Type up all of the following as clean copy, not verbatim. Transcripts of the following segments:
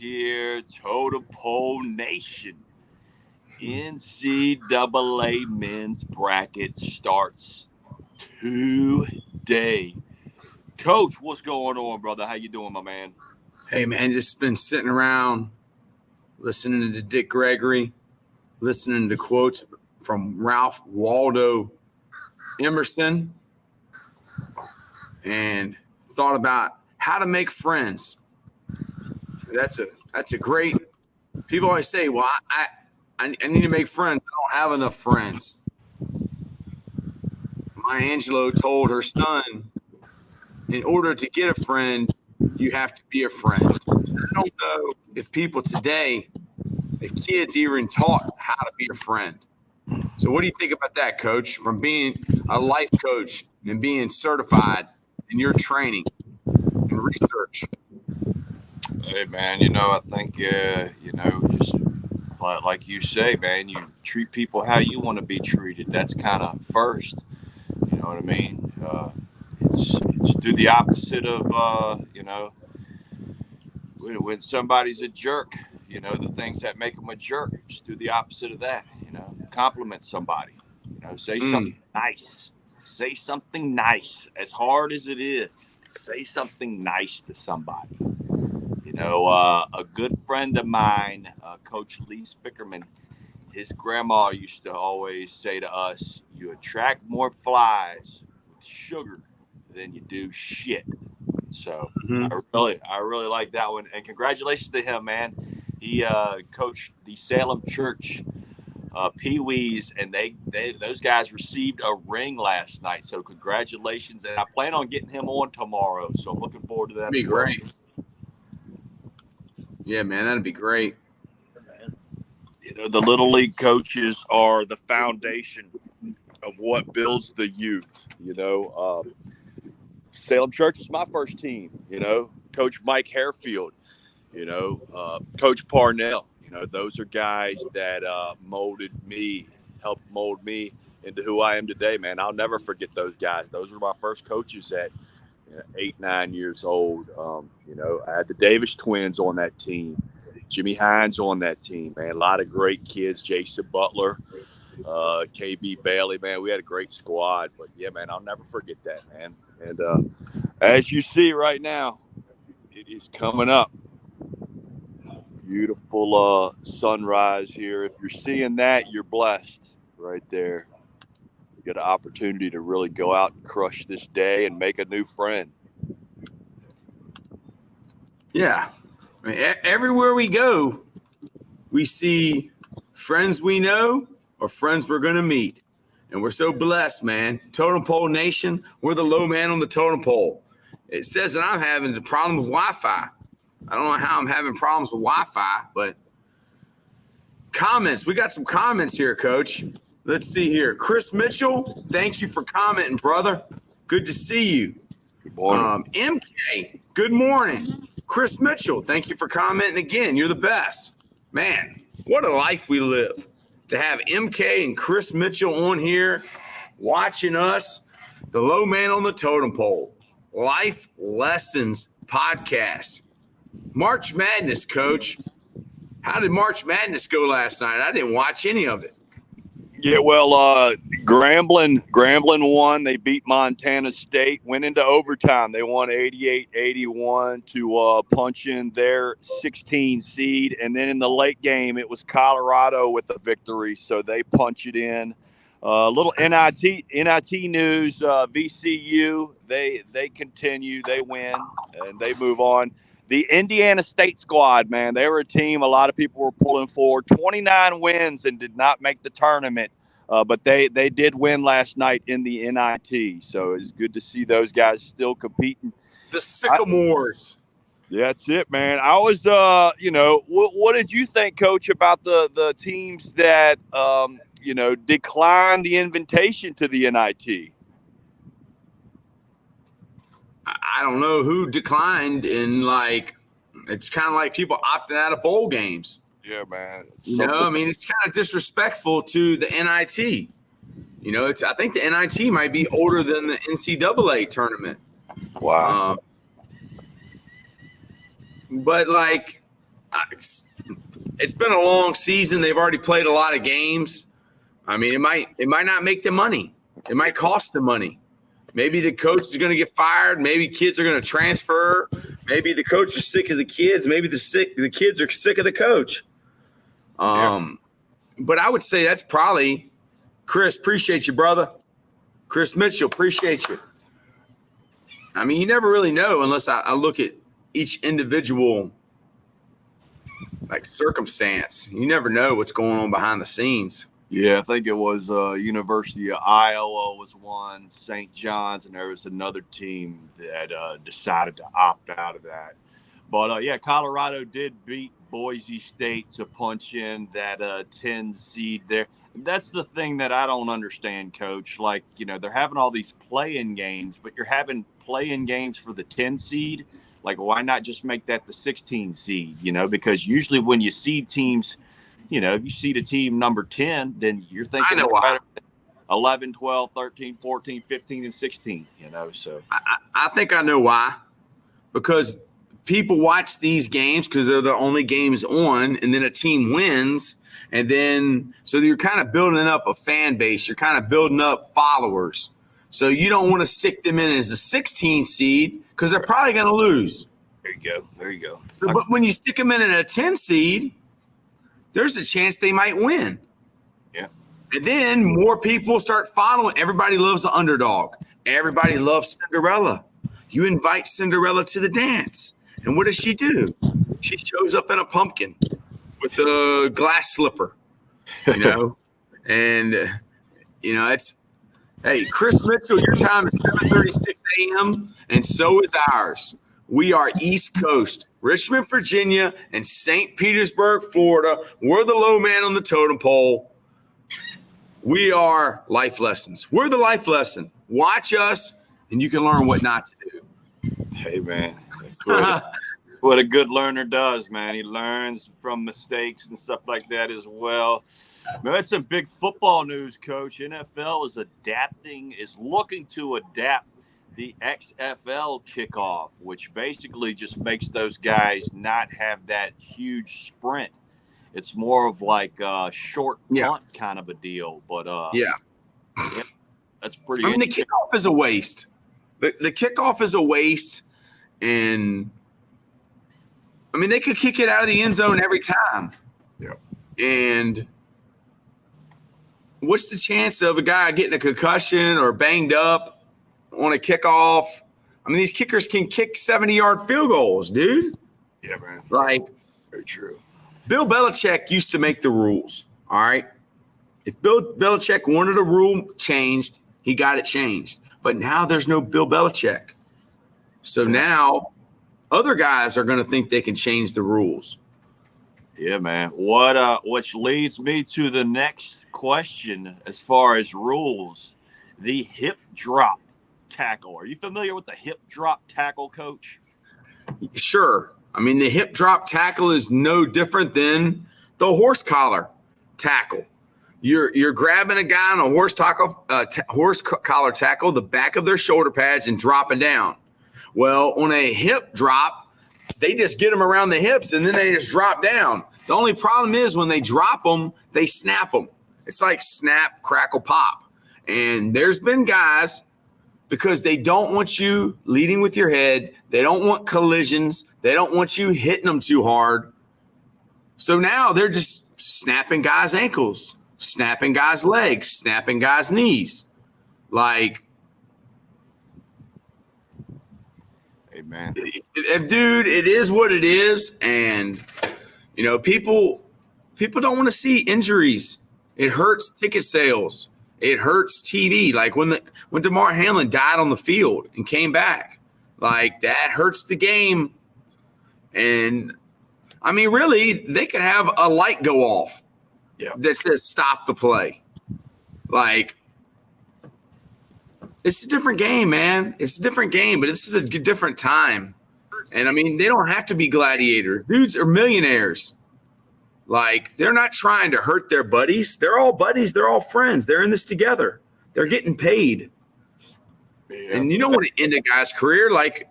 here, Totem Nation. NCAA men's bracket starts today. Coach, what's going on, brother? How you doing, my man? Hey, man, just been sitting around listening to Dick Gregory, listening to quotes from Ralph Waldo Emerson, and thought about how to make friends. That's a great. People always say, "Well, I need to make friends. I don't have enough friends." Maya Angelou told her son, "In order to get a friend, you have to be a friend." I don't know if people today, if kids even taught how to be a friend. So what do you think about that, Coach, from being a life coach and being certified in your training and research? Hey, man, I think, just like you say, man, you treat people how you want to be treated. That's kind of first, you know what I mean? It's do the opposite of, when somebody's a jerk, the things that make them a jerk, just do the opposite of that, compliment somebody, say something nice. Say something nice, as hard as it is. Say something nice to somebody. A good friend of mine, Coach Lee Spickerman, his grandma used to always say to us, "You attract more flies with sugar than you do shit." So I really like that one, and congratulations to him, man. He coached the Salem Church Pee-wees, and those guys received a ring last night. So congratulations, and I plan on getting him on tomorrow. So I'm looking forward to that. That'd be great. Yeah, man, that'd be great. The Little League coaches are the foundation of what builds the youth. Salem Church is my first team. Coach Mike Harefield. Coach Parnell. Those are guys that helped mold me into who I am today, man. I'll never forget those guys. Those were my first coaches at 8, 9 years old. I had the Davis twins on that team, Jimmy Hines on that team, man. A lot of great kids, Jason Butler, KB Bailey, man. We had a great squad. But, yeah, man, I'll never forget that, man. And as you see right now, it is coming up. Beautiful sunrise here. If you're seeing that, you're blessed right there. You get an opportunity to really go out and crush this day and make a new friend. Yeah. I mean, everywhere we go, we see friends we know or friends we're going to meet. And we're so blessed, man. Totem Pole Nation, we're the low man on the totem pole. It says that I'm having the problem with Wi-Fi. I don't know how I'm having problems with Wi-Fi, but comments. We got some comments here, Coach. Let's see here. Chris Mitchell, thank you for commenting, brother. Good to see you. Good morning. MK, good morning. Chris Mitchell, thank you for commenting again. You're the best. Man, what a life we live. To have MK and Chris Mitchell on here watching us, the low man on the totem pole, Life Lessons Podcast. March Madness, Coach. How did March Madness go last night? I didn't watch any of it. Yeah, well, Grambling won. They beat Montana State, went into overtime. They won 88-81 to punch in their 16 seed. And then in the late game, it was Colorado with a victory, so they punch it in. Little NIT news, VCU, they continue, they win, and they move on. The Indiana State squad, man, they were a team a lot of people were pulling for. 29 wins and did not make the tournament, but they did win last night in the NIT. So it's good to see those guys still competing. The Sycamores. That's it, man. I was, what did you think, Coach, about the teams that, declined the invitation to the NIT? I don't know who declined, and it's kind of like people opting out of bowl games. Yeah, man. It's kind of disrespectful to the NIT. I think the NIT might be older than the NCAA tournament. Wow. But It's been a long season. They've already played a lot of games. I mean, it might not make them money. It might cost them money. Maybe the coach is going to get fired. Maybe kids are going to transfer. Maybe the coach is sick of the kids. Maybe the kids are sick of the coach. But I would say that's probably Chris. Appreciate you, brother. Chris Mitchell, appreciate you. I mean, you never really know unless I look at each individual like circumstance. You never know what's going on behind the scenes. Yeah, I think it was University of Iowa was one, St. John's, and there was another team that decided to opt out of that. But, yeah, Colorado did beat Boise State to punch in that 10 seed there. That's the thing that I don't understand, Coach. Like, you know, they're having all these play-in games, but you're having play-in games for the 10 seed. Like, why not just make that the 16 seed, you know? Because usually when you seed teams – you know, if you see the team number 10, then you're thinking it's better than 11, 12, 13, 14, 15, and 16, you know. So I think I know why. Because people watch these games because they're the only games on, and then a team wins. And then so you're kind of building up a fan base. You're kind of building up followers. So you don't want to stick them in as a 16 seed because they're probably going to lose. There you go. There you go. So, but when you stick them in at a 10 seed, there's a chance they might win. Yeah. And then more people start following. Everybody loves the underdog. Everybody loves Cinderella. You invite Cinderella to the dance. And what does she do? She shows up in a pumpkin with a glass slipper, you know. And, you know, hey, Chris Mitchell, your time is 7:36 a.m., and so is ours. We are East Coast, Richmond, Virginia, and St. Petersburg, Florida. We're the low man on the totem pole. We are life lessons. We're the life lesson. Watch us, and you can learn what not to do. Hey, man. That's what a good learner does, man. He learns from mistakes and stuff like that as well. Man, that's some big football news, Coach. NFL is looking to adapt the XFL kickoff, which basically just makes those guys not have that huge sprint. It's more of like a short punt kind of a deal. But that's pretty. I mean, the kickoff is a waste. The kickoff is a waste, and I mean they could kick it out of the end zone every time. Yeah. And what's the chance of a guy getting a concussion or banged up on a kickoff? I mean, these kickers can kick 70-yard field goals, dude. Yeah, man. Like, very true. Bill Belichick used to make the rules, all right? If Bill Belichick wanted a rule changed, he got it changed. But now there's no Bill Belichick. So now other guys are going to think they can change the rules. Yeah, man. Which leads me to the next question as far as rules. The hip drop tackle. Are you familiar with the hip drop tackle, Coach? Sure. I mean, the hip drop tackle is no different than the horse collar tackle. You're grabbing a guy on a horse collar tackle, the back of their shoulder pads, and dropping down. Well, on a hip drop, they just get them around the hips and then they just drop down. The only problem is when they drop them, they snap them. It's like snap, crackle, pop. And there's been guys, because they don't want you leading with your head. They don't want collisions. They don't want you hitting them too hard. So now they're just snapping guys' ankles, snapping guys' legs, snapping guys' knees. Like, hey, man. Dude, it is what it is. And, you know, people don't want to see injuries. It hurts ticket sales. It hurts TV. Like when Damar Hamlin died on the field and came back, like that hurts the game. And I mean, really, they could have a light go off that says stop the play. Like, it's a different game, man. It's a different game, but this is a different time. And I mean, they don't have to be gladiators. Dudes are millionaires. Like, they're not trying to hurt their buddies. They're all buddies. They're all friends. They're in this together. They're getting paid. Yeah. And you don't want to end a guy's career. Like,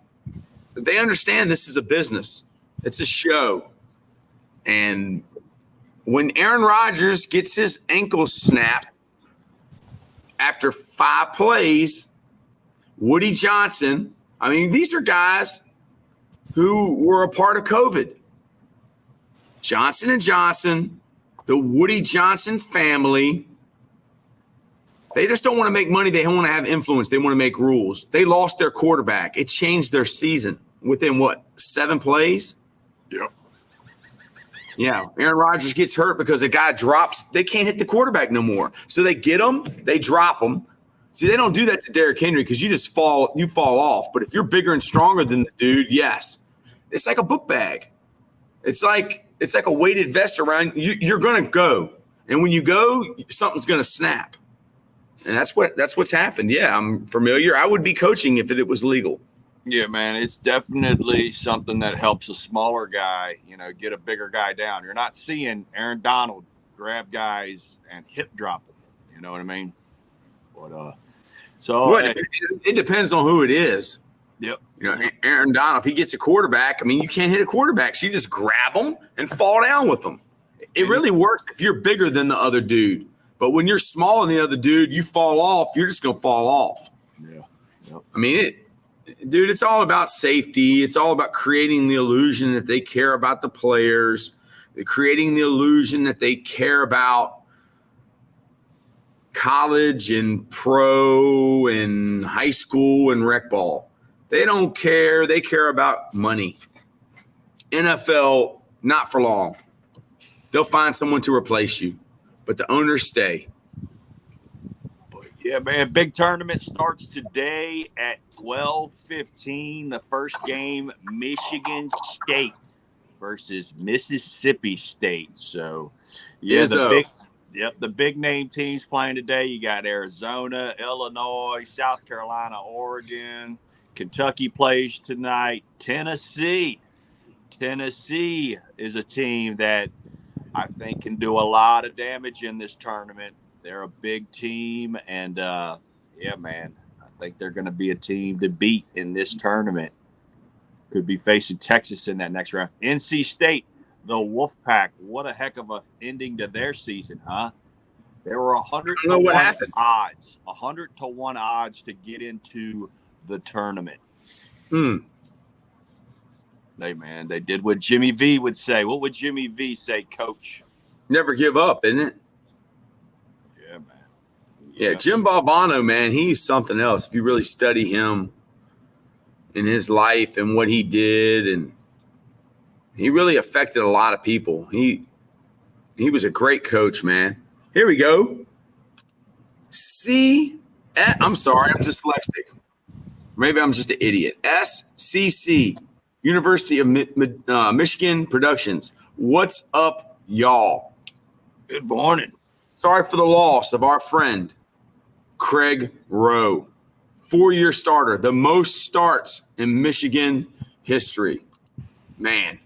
they understand this is a business. It's a show. And when Aaron Rodgers gets his ankle snapped after 5 plays, Woody Johnson, I mean, these are guys who were a part of COVID. Johnson & Johnson, the Woody Johnson family, they just don't want to make money. They don't want to have influence. They want to make rules. They lost their quarterback. It changed their season within, 7 plays? Yep. Yeah, Aaron Rodgers gets hurt because a guy drops. They can't hit the quarterback no more. So they get him, they drop him. See, they don't do that to Derrick Henry because you fall off. But if you're bigger and stronger than the dude, yes. It's like a book bag. It's like a weighted vest around you. You're going to go. And when you go, something's going to snap. And that's what's happened. Yeah, I'm familiar. I would be coaching if it was legal. Yeah, man, it's definitely something that helps a smaller guy, get a bigger guy down. You're not seeing Aaron Donald grab guys and hip drop them. You know what I mean? But it depends on who it is. Yep. Aaron Donald, if he gets a quarterback, I mean, you can't hit a quarterback. So you just grab them and fall down with them. It really works if you're bigger than the other dude. But when you're smaller than the other dude, you fall off. You're just going to fall off. Yeah. Yep. I mean, dude, it's all about safety. It's all about creating the illusion that they care about the players, creating the illusion that they care about college and pro and high school and rec ball. They don't care. They care about money. NFL, not for long. They'll find someone to replace you, but the owners stay. Yeah, man, big tournament starts today at 12:15. The first game, Michigan State versus Mississippi State. So, yeah, the big name teams playing today. You got Arizona, Illinois, South Carolina, Oregon. Kentucky plays tonight. Tennessee is a team that I think can do a lot of damage in this tournament. They're a big team, and yeah, man, I think they're going to be a team to beat in this tournament. Could be facing Texas in that next round. NC State, the Wolfpack, what a heck of a ending to their season, huh? There were 100-to-1 odds, 100-to-1 odds to get into the tournament. They did what Jimmy V would say. What would Jimmy V say, Coach? Never give up, isn't it? Yeah, man. Yeah, Jim Valvano, man, he's something else. If you really study him in his life and what he did, and he really affected a lot of people. He was a great coach, man. Here we go. I'm sorry, I'm dyslexic. Maybe I'm just an idiot. SCC, University of Michigan Productions. What's up, y'all? Good morning. Sorry for the loss of our friend, Craig Rowe. 4-year starter, the most starts in Michigan history. Man.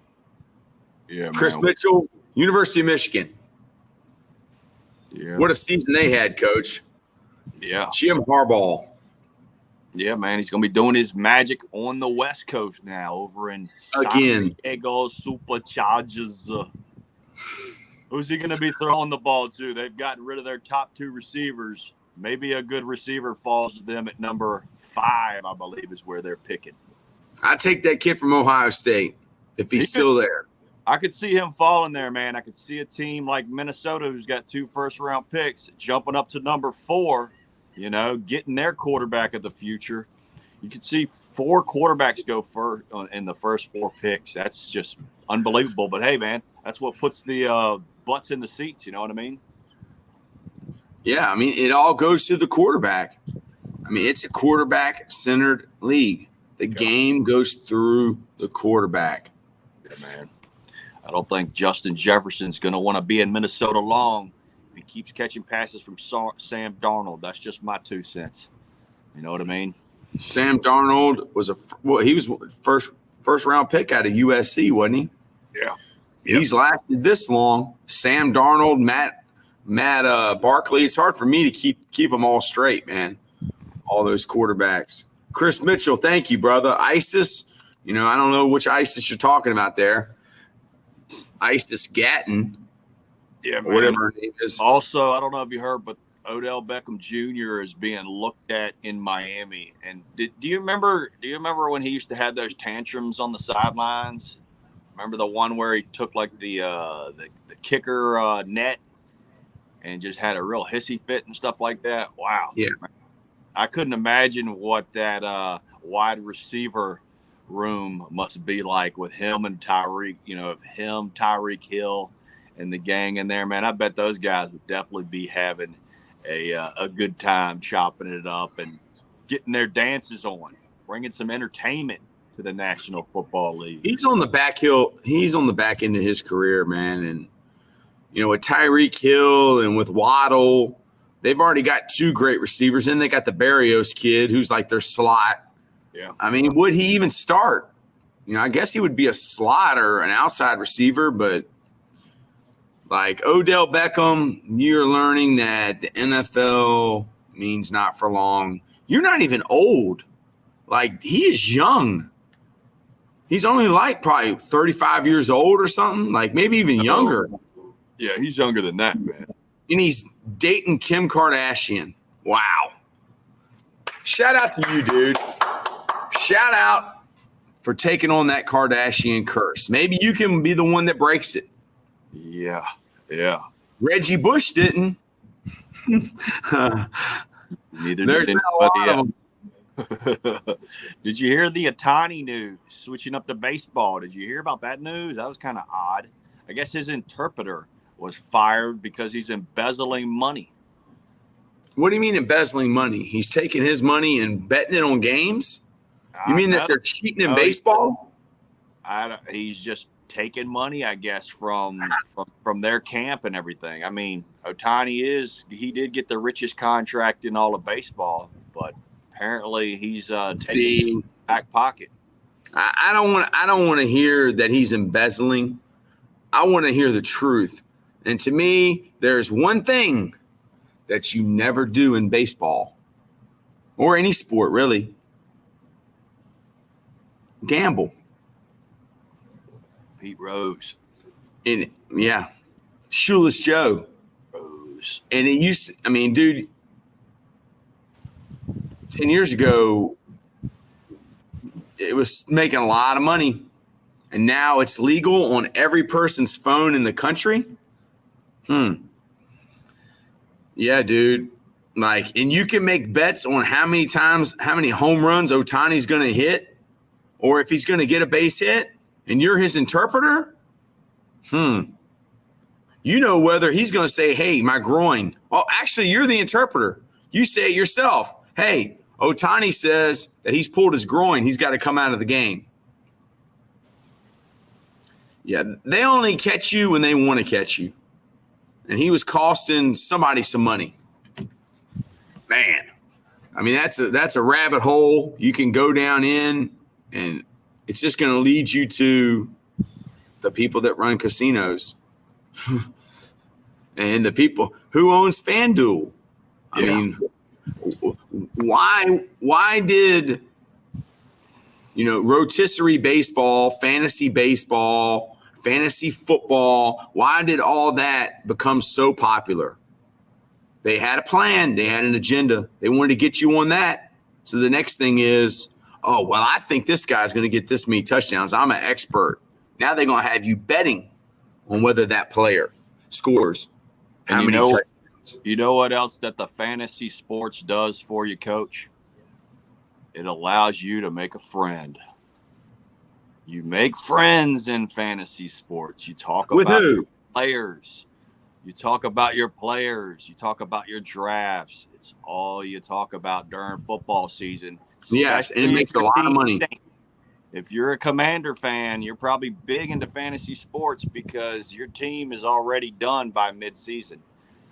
Yeah, Chris man. Mitchell, University of Michigan. Yeah. What a season they had, Coach. Yeah. Jim Harbaugh. Yeah, man. He's going to be doing his magic on the West Coast now over in San Diego Superchargers. Who's he going to be throwing the ball to? They've gotten rid of their top 2 receivers. Maybe a good receiver falls to them at number 5, I believe, is where they're picking. I'd take that kid from Ohio State if he's still there. I could see him falling there, man. I could see a team like Minnesota, who's got 2 first-round picks, jumping up to number 4, getting their quarterback of the future. You could see 4 quarterbacks go first in the first 4 picks. That's just unbelievable. But, hey, man, that's what puts the butts in the seats. You know what I mean? Yeah, I mean, it all goes to the quarterback. I mean, it's a quarterback-centered league. The game goes through the quarterback. Yeah, man. I don't think Justin Jefferson's going to want to be in Minnesota long. He keeps catching passes from Sam Darnold. That's just my 2 cents. You know what I mean? Sam Darnold was he was first round pick out of USC, wasn't he? Yeah. He's lasted this long. Sam Darnold, Matt Barkley. It's hard for me to keep them all straight, man. All those quarterbacks. Chris Mitchell, thank you, brother. ISIS, I don't know which ISIS you're talking about there. Isis Gatton, Yeah, or man. whatever her name is. Also, I don't know if you heard, but Odell Beckham Jr. is being looked at in Miami. And do you remember? Do you remember when he used to have those tantrums on the sidelines? Remember the one where he took like the kicker net and just had a real hissy fit and stuff like that? Wow. Yeah. I couldn't imagine what that wide receiver room must be like with him and Tyreek. Tyreek Hill, and the gang in there, man. I bet those guys would definitely be having a good time chopping it up and getting their dances on, bringing some entertainment to the National Football League. He's on the back hill. He's on the back end of his career, man. And, with Tyreek Hill and with Waddle, they've already got two great receivers. And they got the Barrios kid who's like their slot. Yeah. I mean, would he even start? I guess he would be a slot or an outside receiver, but like Odell Beckham, you're learning that the NFL means not for long. You're not even old. Like, he is young. He's only like probably 35 years old or something, like maybe even younger. Yeah, he's younger than that, man. And he's dating Kim Kardashian. Wow. Shout out to you, dude. Shout out for taking on that Kardashian curse. Maybe you can be the one that breaks it. Yeah. Reggie Bush didn't. Neither There's did not a lot of them. Did you hear the Otani news? Switching up to baseball. Did you hear about that news? That was kind of odd. I guess his interpreter was fired because he's embezzling money. What do you mean embezzling money? He's taking his money and betting it on games? You mean that they're cheating in baseball? He's just taking money, I guess, from their camp and everything. I mean, Otani he did get the richest contract in all of baseball, but apparently he's taking back pocket. I don't want to hear that he's embezzling. I want to hear the truth. And to me, there's one thing that you never do in baseball or any sport, really. Gamble. Pete Rose. Shoeless Joe. Rose. And it used to, I mean, dude, 10 years ago, it was making a lot of money. And now it's legal on every person's phone in the country. Yeah, dude. Like, and you can make bets on how many home runs Otani's going to hit, or if he's going to get a base hit, and you're his interpreter. You know whether he's going to say, hey, my groin. Oh, actually, you're the interpreter. You say it yourself. Hey, Otani says that he's pulled his groin. He's got to come out of the game. Yeah, they only catch you when they want to catch you. And he was costing somebody some money. Man, I mean, that's a rabbit hole you can go down in, and it's just going to lead you to the people that run casinos and the people who owns FanDuel. I mean, why did, rotisserie baseball, fantasy football, why did all that become so popular? They had a plan. They had an agenda. They wanted to get you on that. So the next thing is, oh, well, I think this guy's going to get this many touchdowns. I'm an expert. Now they're going to have you betting on whether that player scores how many touchdowns. You know what else that the fantasy sports does for you, Coach? It allows you to make a friend. You make friends in fantasy sports. You talk with about who? Your players. You talk about your players. You talk about your drafts. It's all you talk about during football season. Yes, and it makes a lot of money. If you're a Commander fan, you're probably big into fantasy sports because your team is already done by midseason.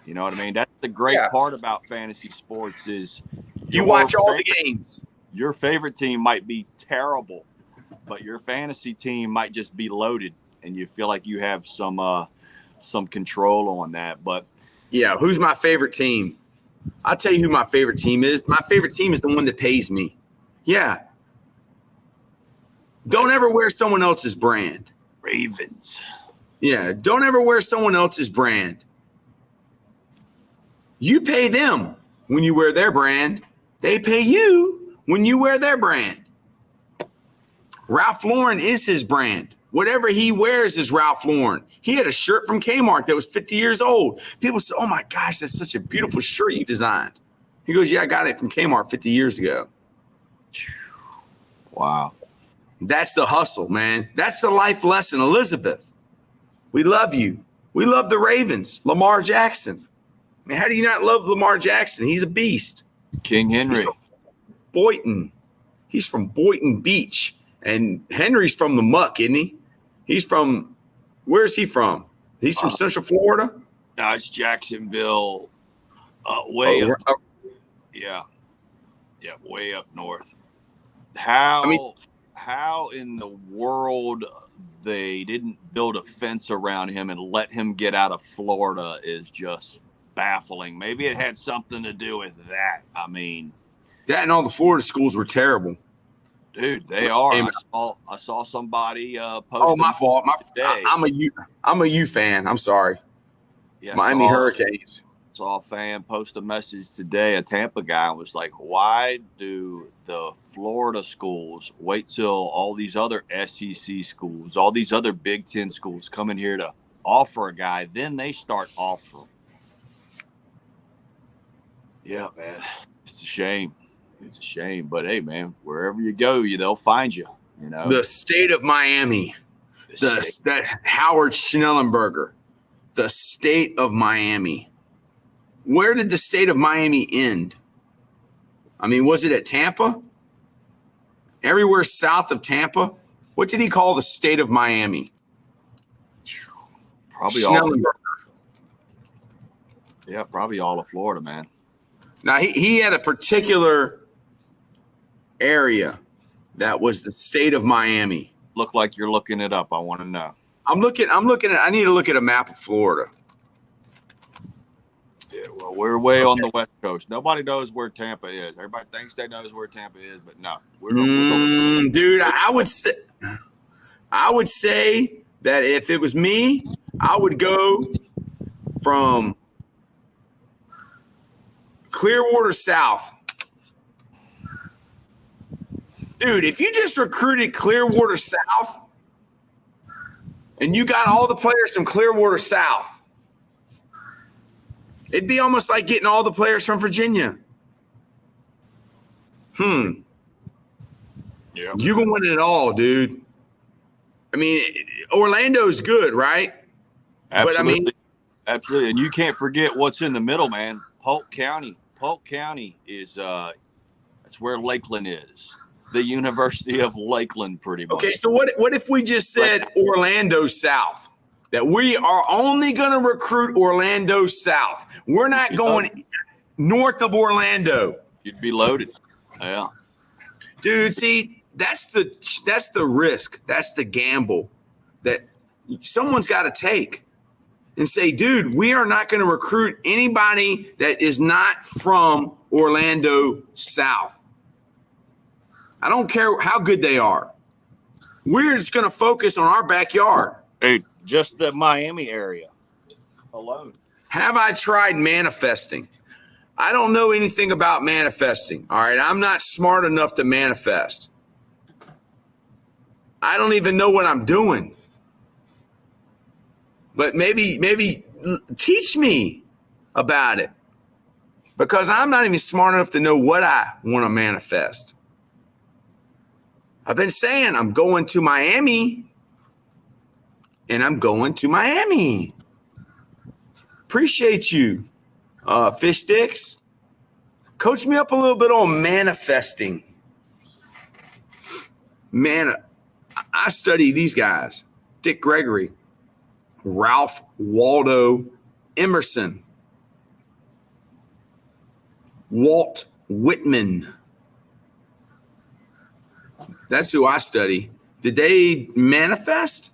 You know what I mean? That's the great part about fantasy sports is you watch all the games. Your favorite team might be terrible, but your fantasy team might just be loaded, and you feel like you have some control on that. But yeah, who's my favorite team? I'll tell you who my favorite team is. My favorite team is the one that pays me. Yeah. Don't ever wear someone else's brand. Ravens. Yeah, don't ever wear someone else's brand. You pay them when you wear their brand. They pay you when you wear their brand. Ralph Lauren is his brand. Whatever he wears is Ralph Lauren. He had a shirt from Kmart that was 50 years old. People said, oh my gosh, that's such a beautiful shirt you designed. He goes, yeah, I got it from Kmart 50 years ago. Wow. That's the hustle, man. That's the life lesson. Elizabeth, we love you. We love the Ravens. Lamar Jackson. I mean, how do you not love Lamar Jackson? He's a beast. King Henry. Boynton. He's from Boynton Beach. And Henry's from the muck, isn't he? He's from, where's he from? He's from Central Florida? No, it's Jacksonville. Way up. Yeah. Yeah, way up north. How in the world they didn't build a fence around him and let him get out of Florida is just baffling. Maybe it had something to do with that. I mean, that and all the Florida schools were terrible. Dude, they are. I saw somebody post. Oh, my fault. I'm a U fan. I'm sorry. Yeah, Miami Hurricanes. Saw a fan post a message today. A Tampa guy was like, "Why do the Florida schools wait till all these other SEC schools, all these other Big Ten schools come in here to offer a guy, then they start offering?" Yeah, man, it's a shame. It's a shame, but hey, man, wherever you go, they'll find you. You know, the state of Miami, that Howard Schnellenberger, the state of Miami. Where did the state of Miami end? I mean, was it at Tampa? Everywhere south of Tampa? What did he call the state of Miami? Probably all. Yeah, probably all of Florida, man. Now he had a particular area that was the state of Miami. Look like you're looking it up. I want to know. I'm looking at. I need to look at a map of Florida. Yeah, well, we're way on the West Coast. Nobody knows where Tampa is. Everybody thinks they knows where Tampa is, but no. Dude, I would say that if it was me, I would go from Clearwater South. Dude, if you just recruited Clearwater South and you got all the players from Clearwater South, it'd be almost like getting all the players from Virginia. Yeah. You can win it all, dude. I mean, Orlando's good, right? Absolutely. But I mean, absolutely. And you can't forget what's in the middle, man. Polk County. Polk County is that's where Lakeland is. The University of Lakeland, pretty much. Okay, so what if we just said Orlando South? That we are only going to recruit Orlando South. We're not going north of Orlando. You'd be loaded. Yeah. Dude, see, that's the risk. That's the gamble that someone's got to take and say, dude, we are not going to recruit anybody that is not from Orlando South. I don't care how good they are. We're just going to focus on our backyard. Hey, just the Miami area alone. Have I tried manifesting? I don't know anything about manifesting. All right. I'm not smart enough to manifest. I don't even know what I'm doing. But maybe teach me about it, because I'm not even smart enough to know what I want to manifest. I've been saying I'm going to Miami, and I'm going to Miami. Appreciate you, Fish Sticks. Coach me up a little bit on manifesting. Man, I study these guys. Dick Gregory, Ralph Waldo Emerson, Walt Whitman. That's who I study. Did they manifest?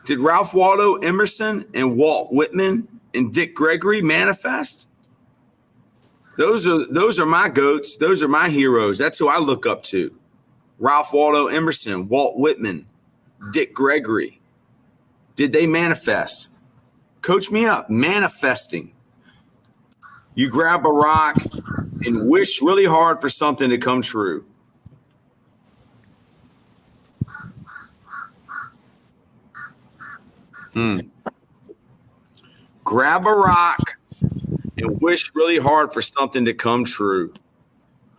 Did Ralph Waldo Emerson and Walt Whitman and Dick Gregory manifest? Those are my goats. Those are my heroes. That's who I look up to. Ralph Waldo Emerson, Walt Whitman, Dick Gregory. did they manifest? Coach me up. Manifesting. You grab a rock and wish really hard for something to come true. Grab a rock and wish really hard for something to come true.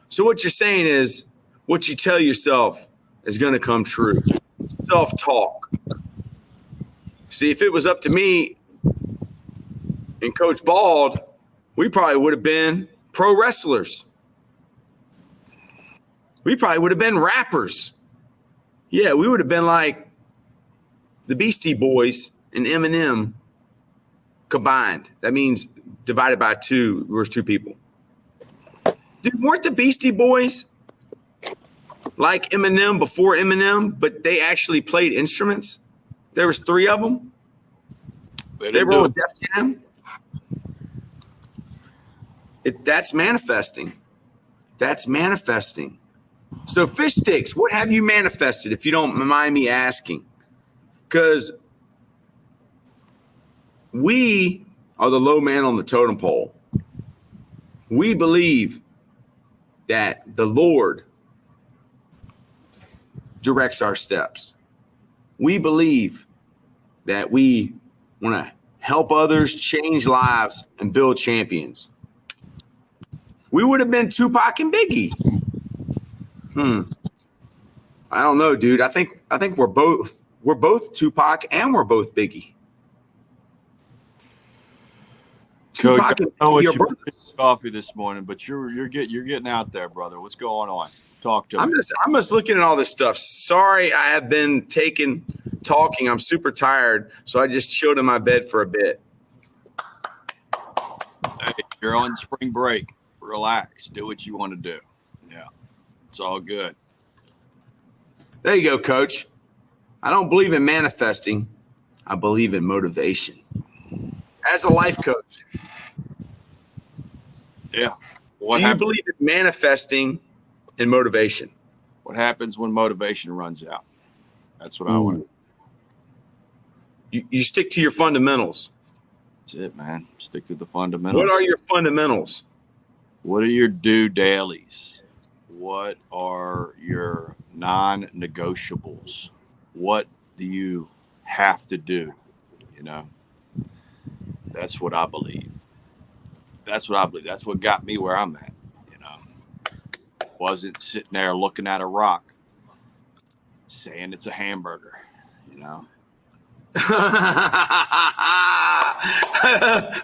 So what you're saying is what you tell yourself is going to come true. Self-talk. See, if it was up to me and Coach Bald, we probably would have been pro wrestlers. We probably would have been rappers. Yeah, we would have been like the Beastie Boys and Eminem combined. That means divided by 2, there's 2 people. Dude, weren't the Beastie Boys like Eminem before Eminem, but they actually played instruments? There was 3 of them. They were on Def Jam. That's manifesting. That's manifesting. So fish sticks, what have you manifested, if you don't mind me asking? Because we are the low man on the totem pole. We believe that the Lord directs our steps. We believe that we want to help others, change lives, and build champions. We would have been Tupac and Biggie. I don't know, dude. I think we're both Tupac and we're both Biggie. Coach, Tupac and I know Biggie are you brothers. coffee this morning, but you're getting out there, brother. What's going on? Talk to me. I'm just looking at all this stuff. Sorry, I have been talking. I'm super tired, so I just chilled in my bed for a bit. Hey, you're on spring break. Relax. Do what you want to do. Yeah, it's all good. There you go, Coach. I don't believe in manifesting. I believe in motivation. As a life coach, Yeah. do you believe in manifesting and motivation? What happens when motivation runs out? That's what I want. You stick to your fundamentals. That's it, man. Stick to the fundamentals. What are your fundamentals? What are your due dailies? What are your non-negotiables? What do you have to do? You know, that's what I believe. That's what I believe. That's what got me where I'm at. You know, wasn't sitting there looking at a rock saying it's a hamburger, you know.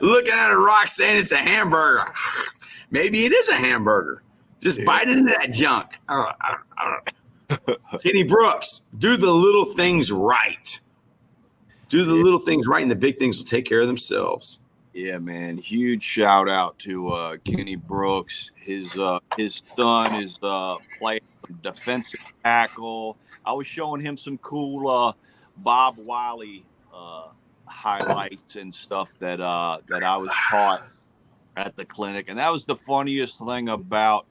Looking at a rock saying it's a hamburger. Maybe it is a hamburger. Just bite into that junk. Kenny Brooks, do the little things right. Do the little things right, and the big things will take care of themselves. Yeah, man. Huge shout out to Kenny Brooks. His son is playing defensive tackle. I was showing him some cool Bob Wiley highlights and stuff that I was taught at the clinic, and that was the funniest thing about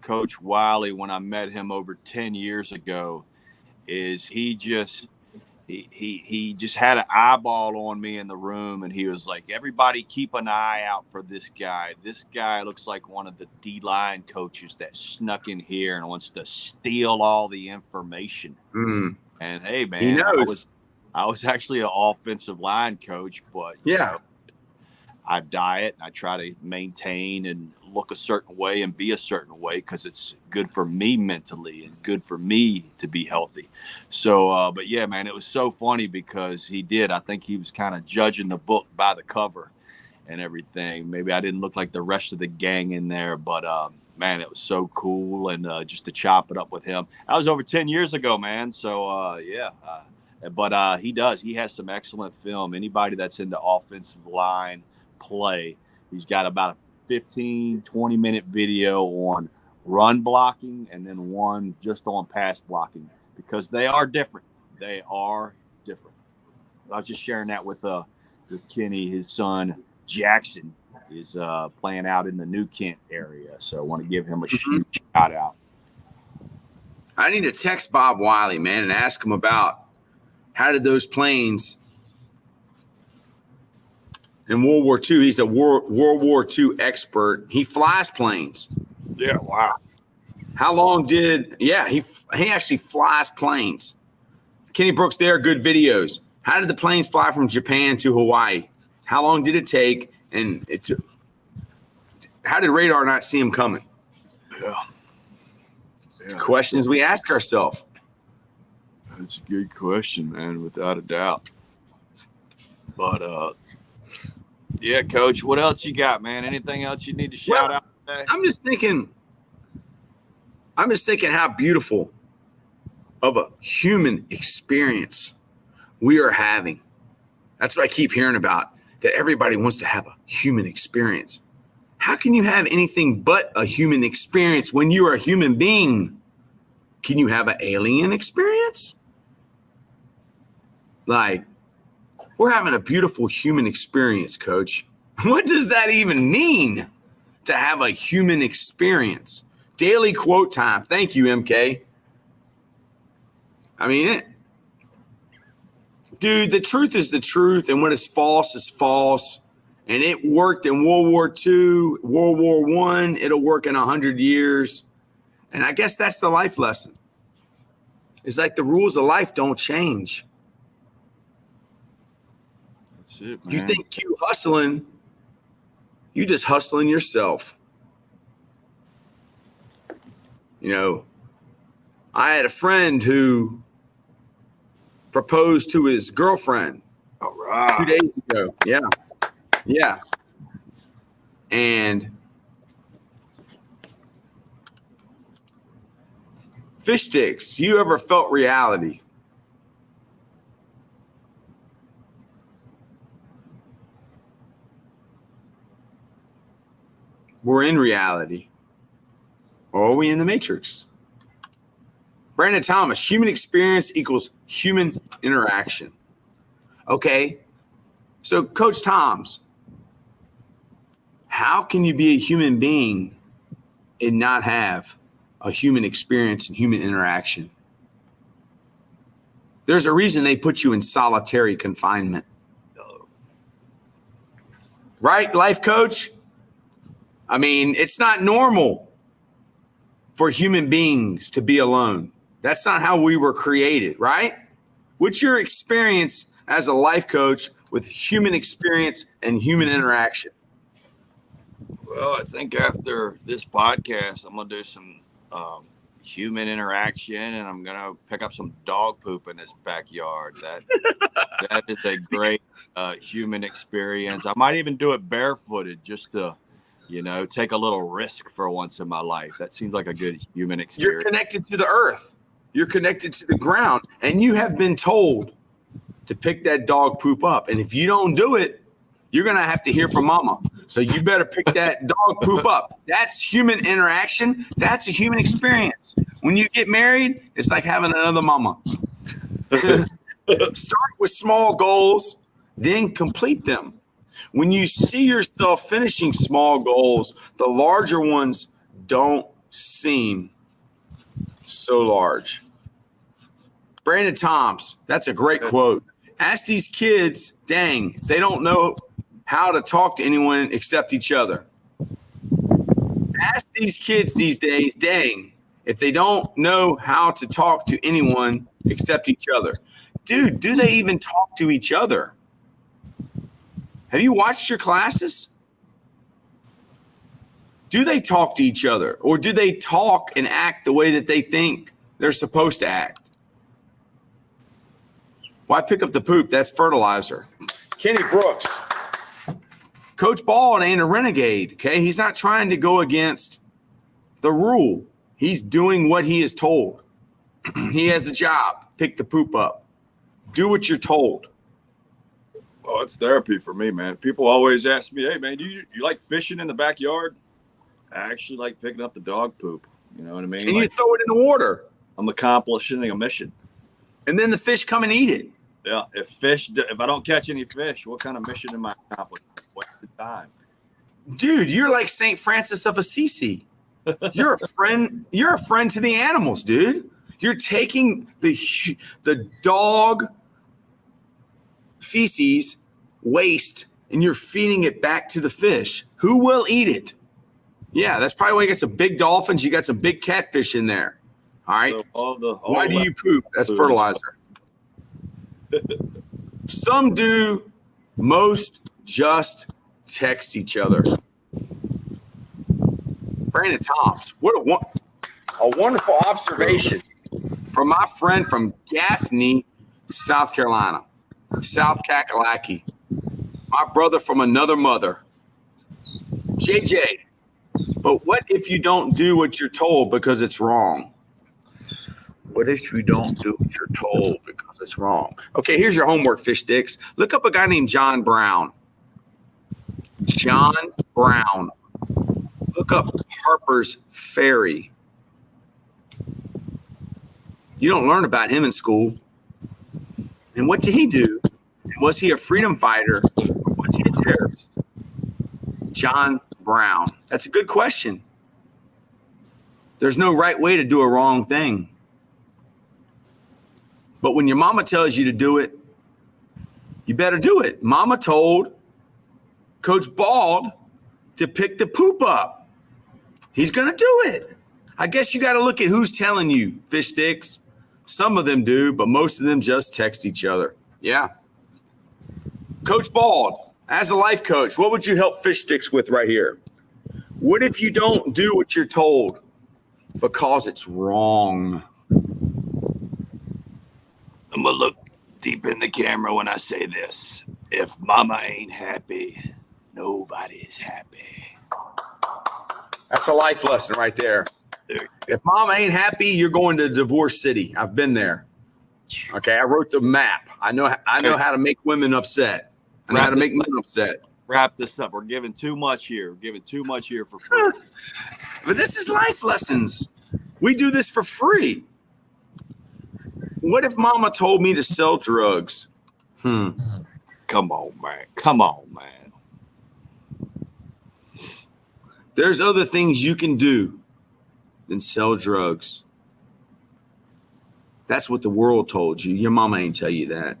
Coach Wiley when I met him over 10 years ago. Is he just had an eyeball on me in the room, and he was like, everybody keep an eye out for this guy. This guy looks like one of the D-line coaches that snuck in here and wants to steal all the information. And hey, man, I was actually an offensive line coach, but you know, I diet and I try to maintain and look a certain way and be a certain way because it's good for me mentally and good for me to be healthy. So, but yeah, man, it was so funny because I think he was kind of judging the book by the cover and everything. Maybe I didn't look like the rest of the gang in there, but man, it was so cool. And just to chop it up with him. That was over 10 years ago, man. So yeah, but he has some excellent film. Anybody that's into offensive line play, he's got about a 15-20 minute video on run blocking and then one just on pass blocking because they are different. I was just sharing that with Kenny. His son Jackson is playing out in the New Kent area, so I want to give him a huge shout out. I need to text Bob Wiley, man, and ask him about how did those planes in World War II. He's a World War II expert. He flies planes. Yeah, wow. How long did? Yeah, he actually flies planes. Kenny Brooks, they are good videos. How did the planes fly from Japan to Hawaii? How long did it take? And it took. How did radar not see him coming? Yeah. Questions we ask ourselves. That's a good question, man, without a doubt. But yeah, Coach, what else you got, man? Anything else you need to shout out today? I'm just thinking how beautiful of a human experience we are having. That's what I keep hearing about, that everybody wants to have a human experience. How can you have anything but a human experience when you are a human being? Can you have an alien experience? Like, we're having a beautiful human experience, Coach. What does that even mean, to have a human experience? Daily quote time. Thank you, MK. I mean, dude, the truth is the truth, and what is false is false. And it worked in World War II, World War I. It'll work in 100 years. And I guess that's the life lesson. It's like the rules of life don't change. That's it, man. You think you hustling, you just hustling yourself. You know, I had a friend who proposed to his girlfriend All right. 2 days ago. Yeah. Yeah. And fish sticks, you ever felt reality? We're in reality. Or are we in the Matrix? Brandon Thomas, human experience equals human interaction. Okay. So, Coach Toms, how can you be a human being and not have a human experience and human interaction? There's a reason they put you in solitary confinement. Right, life coach? I mean, it's not normal for human beings to be alone. That's not how we were created, right? What's your experience as a life coach with human experience and human interaction? Well, I think after this podcast, I'm going to do some human interaction, and I'm going to pick up some dog poop in this backyard. That is a great human experience. I might even do it barefooted just to, take a little risk for once in my life. That seems like a good human experience. You're connected to the earth. You're connected to the ground, and you have been told to pick that dog poop up. And if you don't do it, you're going to have to hear from mama. So you better pick that dog poop up. That's human interaction. That's a human experience. When you get married, it's like having another mama. Start with small goals, then complete them. When you see yourself finishing small goals, the larger ones don't seem so large. Brandon Toms, that's a great quote. Ask these kids, dang, they don't know how to talk to anyone except each other. Ask these kids these days, dang, if they don't know how to talk to anyone except each other. Dude, do they even talk to each other? Have you watched your classes? Do they talk to each other, or do they talk and act the way that they think they're supposed to act? Why pick up the poop? That's fertilizer. Kenny Brooks. Coach Ball ain't a renegade, okay? He's not trying to go against the rule. He's doing what he is told. He has a job. Pick the poop up. Do what you're told. Oh, it's therapy for me, man. People always ask me, hey, man, do you like fishing in the backyard? I actually like picking up the dog poop. You know what I mean? And you throw it in the water. I'm accomplishing a mission. And then the fish come and eat it. Yeah, if I don't catch any fish, what kind of mission am I accomplishing? What's the time? Dude, you're like St. Francis of Assisi. You're a friend. You're a friend to the animals, dude. You're taking the dog feces, waste, and you're feeding it back to the fish, who will eat it? Yeah, that's probably why you got some big dolphins. You got some big catfish in there. All right. So why do you poop? That's fertilizer. Some do. Most just text each other. Brandon Toms, what a wonderful observation from my friend from Gaffney, South Carolina, South Kakalaki, my brother from another mother, JJ. But what if you don't do what you're told because it's wrong? What if you don't do what you're told because it's wrong? Okay, here's your homework, fish sticks. Look up a guy named John Brown. John Brown. Look up Harper's Ferry. You don't learn about him in school. And what did he do? Was he a freedom fighter or was he a terrorist? John Brown. That's a good question. There's no right way to do a wrong thing. But when your mama tells you to do it, you better do it. Mama told Coach Bald to pick the poop up. He's going to do it. I guess you got to look at who's telling you, fish sticks. Some of them do, but most of them just text each other. Yeah. Coach Bald, as a life coach, what would you help fish sticks with right here? What if you don't do what you're told because it's wrong? I'm going to look deep in the camera when I say this. If mama ain't happy, nobody's happy. That's a life lesson right there. If mama ain't happy, you're going to divorce city. I've been there. Okay, I wrote the map. I know how to make women upset. I know how to make men upset. Wrap this up. We're giving too much here. We're giving too much here for free. But this is life lessons. We do this for free. What if mama told me to sell drugs? Come on, man. Come on, man. There's other things you can do than sell drugs. That's what the world told you. Your mama ain't tell you that.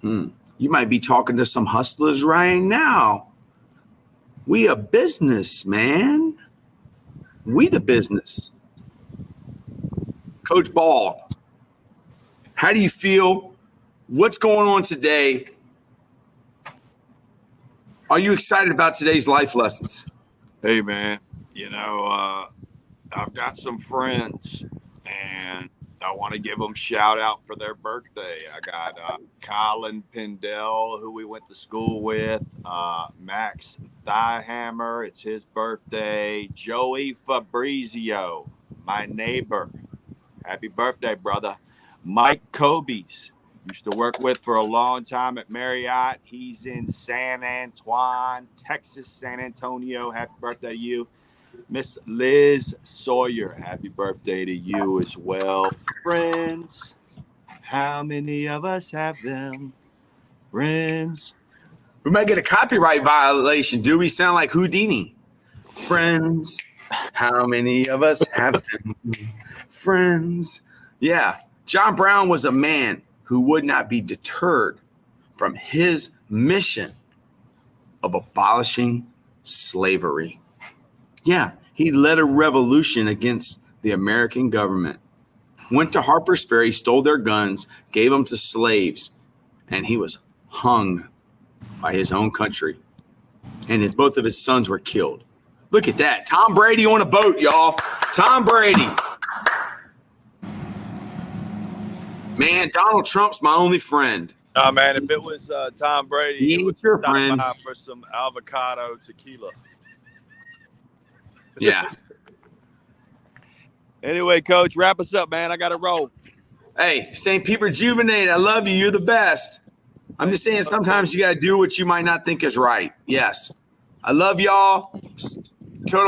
You might be talking to some hustlers right now. We a business, man. We the business. Coach Ball, how do you feel? What's going on today? Are you excited about today's life lessons? Hey, man, I've got some friends, and I want to give them shout out for their birthday. I got Colin Pindell, who we went to school with, Max Thiehammer, it's his birthday, Joey Fabrizio, my neighbor. Happy birthday, brother. Mike Cobies, used to work with for a long time at Marriott. He's in San Antoine, Texas, San Antonio. Happy birthday to you. Miss Liz Sawyer, happy birthday to you as well. Friends, how many of us have them? Friends. We might get a copyright violation. Do we sound like Houdini? Friends, how many of us have them? Friends. Yeah. John Brown was a man who would not be deterred from his mission of abolishing slavery. Yeah, he led a revolution against the American government. Went to Harper's Ferry, stole their guns, gave them to slaves, and he was hung by his own country. And both of his sons were killed. Look at that. Tom Brady on a boat, y'all. Tom Brady. Man, Donald Trump's my only friend. Oh, man, if it was Tom Brady, he ain't your friend. For some avocado tequila. Yeah. Anyway, Coach, wrap us up, man. I got to roll. Hey, St. Pete Rejuvenate, I love you. You're the best. I'm just saying sometimes you got to do what you might not think is right. Yes. I love y'all. Totem